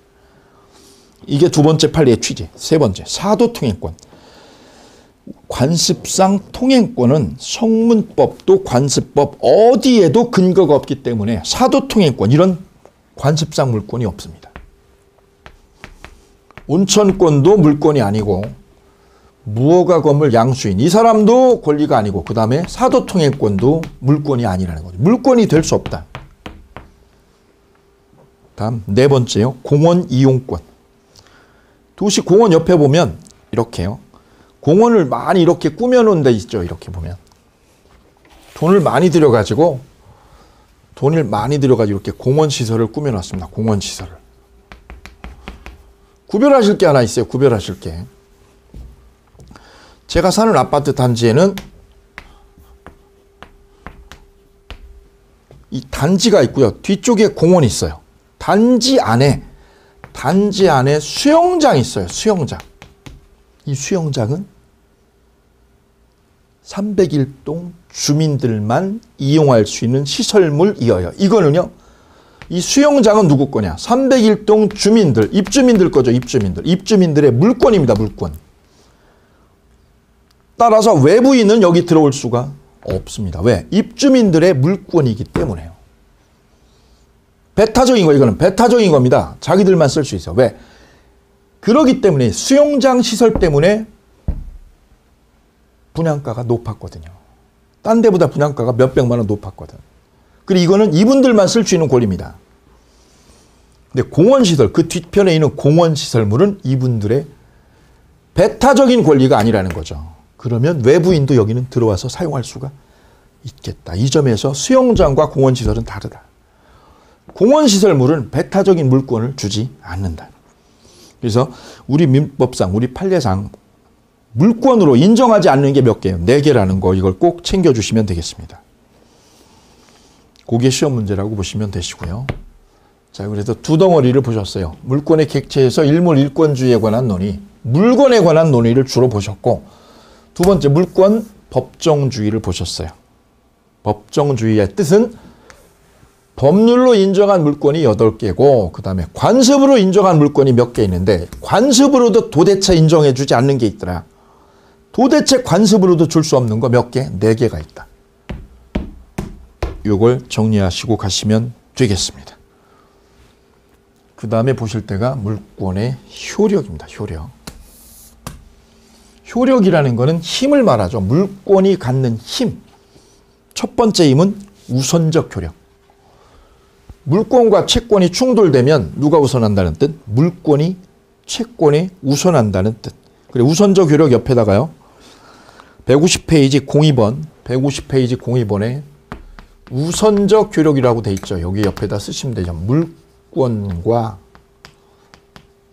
[SPEAKER 1] 이게 두 번째 판례의 취지. 세 번째, 사도통행권. 관습상 통행권은 성문법도 관습법 어디에도 근거가 없기 때문에 사도통행권, 이런 관습상 물권이 없습니다. 온천권도 물권이 아니고, 무허가 건물 양수인 이 사람도 권리가 아니고, 그 다음에 사도통행권도 물권이 아니라는 거죠. 물권이 될 수 없다. 다음 네 번째요. 공원 이용권. 도시 공원 옆에 보면 이렇게요. 공원을 많이 이렇게 꾸며놓은 데 있죠. 이렇게 보면. 돈을 많이 들여가지고 이렇게 공원시설을 꾸며놨습니다. 공원시설을. 구별하실 게 하나 있어요. 구별하실 게. 제가 사는 아파트 단지에는 이 단지가 있고요. 뒤쪽에 공원이 있어요. 단지 안에 수영장이 있어요. 수영장. 이 수영장은 301동 주민들만 이용할 수 있는 시설물이어요. 이거는요. 이 수영장은 누구 거냐? 301동 주민들, 입주민들 거죠. 입주민들의 물권입니다. 물권. 따라서 외부인은 여기 들어올 수가 없습니다. 왜? 입주민들의 물권이기 때문에요. 배타적인 거, 이거는 배타적인 겁니다. 자기들만 쓸 수 있어. 왜? 그러기 때문에 수영장 시설 때문에 분양가가 높았거든요. 딴 데보다 분양가가 몇백만 원 높았거든. 그리고 이거는 이분들만 쓸 수 있는 권리입니다. 근데 공원시설, 그 뒤편에 있는 공원시설물은 이분들의 배타적인 권리가 아니라는 거죠. 그러면 외부인도 여기는 들어와서 사용할 수가 있겠다. 이 점에서 수영장과 공원시설은 다르다. 공원시설물은 배타적인 물권을 주지 않는다. 그래서 우리 민법상, 우리 판례상 물권으로 인정하지 않는 게 몇 개예요? 4개라는 거, 이걸 꼭 챙겨주시면 되겠습니다. 그게 시험 문제라고 보시면 되시고요. 자, 그래서 두 덩어리를 보셨어요. 물권의 객체에서 일몰일권주의에 관한 논의, 물권에 관한 논의를 주로 보셨고, 두 번째 물권 법정주의를 보셨어요. 법정주의의 뜻은 법률로 인정한 물권이 8개고, 그 다음에 관습으로 인정한 물권이 몇 개 있는데, 관습으로도 도대체 인정해 주지 않는 게 있더라. 도대체 관습으로도 줄 수 없는 거 몇 개? 4개가 있다. 이걸 정리하시고 가시면 되겠습니다. 그 다음에 보실 때가 물권의 효력입니다. 효력. 효력이라는 것은 힘을 말하죠. 물권이 갖는 힘. 첫 번째 힘은 우선적 효력. 물권과 채권이 충돌되면 누가 우선한다는 뜻? 물권이 채권에 우선한다는 뜻. 그래, 우선적 효력 옆에다가요. 150페이지 02번, 150페이지 02번에 우선적 효력이라고 돼 있죠. 여기 옆에다 쓰시면 되죠. 물권과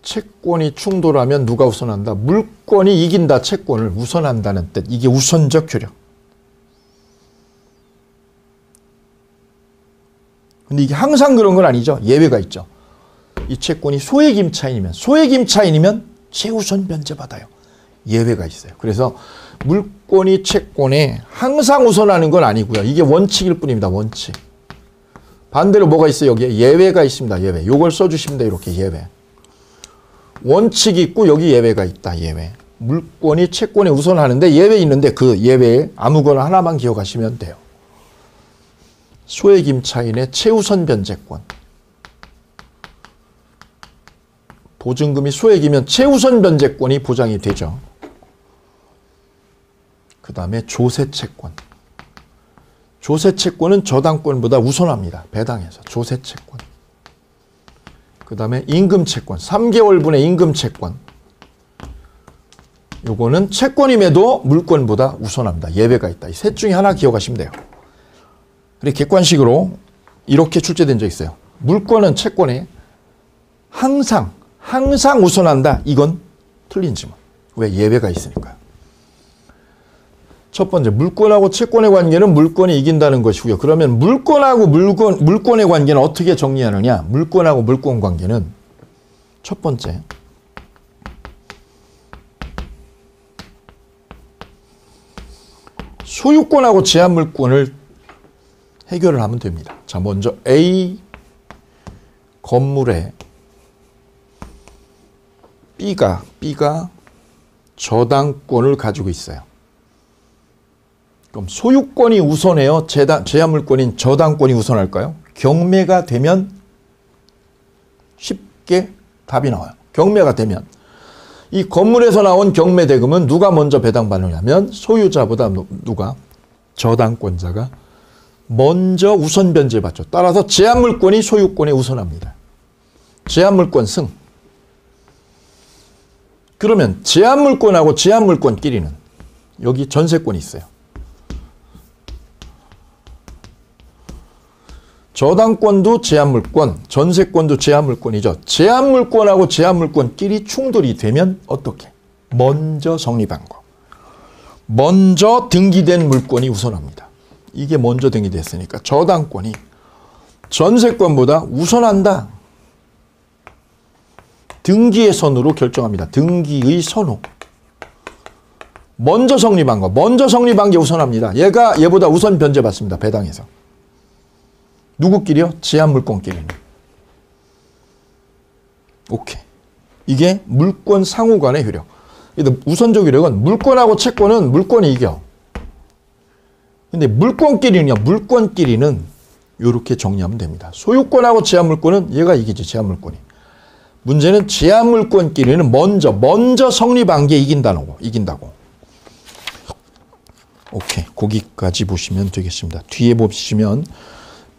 [SPEAKER 1] 채권이 충돌하면 누가 우선한다? 물권이 이긴다. 채권을 우선한다는 뜻. 이게 우선적 효력. 근데 이게 항상 그런 건 아니죠. 예외가 있죠. 이 채권이 소액 임차인이면 최우선 변제받아요. 예외가 있어요. 그래서 물권이 채권에 항상 우선하는 건 아니고요. 이게 원칙일 뿐입니다. 원칙. 반대로 뭐가 있어요? 여기에 예외가 있습니다. 예외. 이걸 써주시면 돼요. 이렇게 예외. 원칙이 있고 여기 예외가 있다. 예외. 물권이 채권에 우선하는데 예외 있는데 그 예외에 아무거나 하나만 기억하시면 돼요. 소액 임차인의 최우선 변제권. 보증금이 소액이면 최우선 변제권이 보장이 되죠. 그 다음에 조세채권. 조세채권은 저당권보다 우선합니다. 배당에서. 조세채권. 그 다음에 임금채권. 3개월분의 임금채권. 요거는 채권임에도 물권보다 우선합니다. 예외가 있다. 이 셋 중에 하나 기억하시면 돼요. 그래, 객관식으로 이렇게 출제된 적 있어요. 물권은 채권에 항상 우선한다. 이건 틀린 질문. 왜? 예외가 있으니까요. 첫 번째, 물권하고 채권의 관계는 물권이 이긴다는 것이고요. 그러면 물권하고 물권의 관계는 어떻게 정리하느냐? 물권하고 물권 관계는 첫 번째, 소유권하고 제한물권을 해결을 하면 됩니다. 자, 먼저 A 건물에 B가 저당권을 가지고 있어요. 그럼 소유권이 우선해요? 제한물권인 저당권이 우선할까요? 경매가 되면 쉽게 답이 나와요. 경매가 되면 이 건물에서 나온 경매 대금은 누가 먼저 배당받느냐면 소유자보다 누가? 저당권자가 먼저 우선 변제받죠. 따라서 제한물권이 소유권에 우선합니다. 제한물권 승. 그러면 제한물권하고 제한물권끼리는 여기 전세권이 있어요. 저당권도 제한물권, 전세권도 제한물권이죠. 제한물권하고 제한물권끼리 충돌이 되면 어떻게? 먼저 성립한 거. 먼저 등기된 물권이 우선합니다. 이게 먼저 등기됐으니까 저당권이 전세권보다 우선한다. 등기의 선으로 결정합니다. 등기의 선호. 먼저 성립한 거. 먼저 성립한 게 우선합니다. 얘보다 우선 변제받습니다. 배당에서. 누구끼리요? 제한물권끼리는. 오케이. 이게 물권 상호 간의 효력. 우선적 효력은 물권하고 채권은 물권이 이겨. 근데 물권끼리는 이렇게 정리하면 됩니다. 소유권하고 제한물권은 얘가 이기지, 제한물권이. 문제는 제한물권끼리는 먼저 성립한 게 이긴다고. 오케이. 거기까지 보시면 되겠습니다. 뒤에 보시면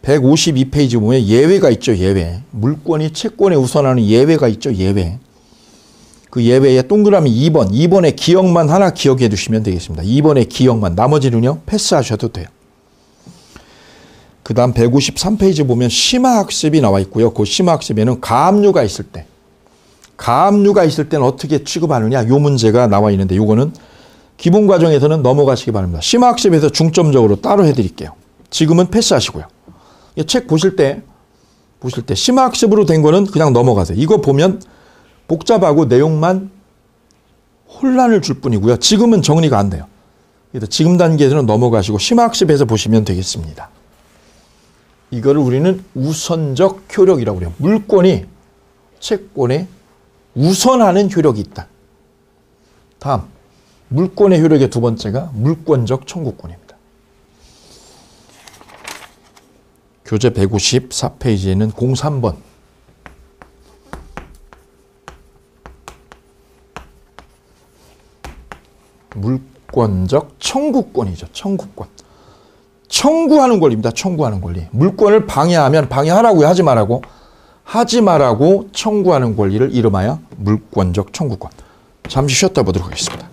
[SPEAKER 1] 152페이지 보면 예외가 있죠. 예외. 물권이 채권에 우선하는 예외가 있죠. 예외. 그 예외에 동그라미 2번. 2번의 기억만 하나 기억해 두시면 되겠습니다. 2번의 기억만. 나머지는요. 패스하셔도 돼요. 그 다음 153페이지 보면 심화학습이 나와 있고요. 그 심화학습에는 가압류가 있을 때는 어떻게 취급하느냐. 요 문제가 나와 있는데 요거는 기본 과정에서는 넘어가시기 바랍니다. 심화학습에서 중점적으로 따로 해드릴게요. 지금은 패스하시고요. 책 보실 때 심화학습으로 된 거는 그냥 넘어가세요. 이거 보면 복잡하고 내용만 혼란을 줄 뿐이고요. 지금은 정리가 안 돼요. 그래서 지금 단계에서는 넘어가시고 심화학습에서 보시면 되겠습니다. 이거를 우리는 우선적 효력이라고 그래요. 물권이 채권에 우선하는 효력이 있다. 다음, 물권의 효력의 두 번째가 물권적 청구권입니다. 교재 154페이지에는 03번. 물권적 청구권이죠. 청구권. 청구하는 권리입니다. 청구하는 권리. 물권을 방해하면 방해하라고요. 하지 말라고. 하지 말라고 청구하는 권리를 이름하여 물권적 청구권. 잠시 쉬었다 보도록 하겠습니다.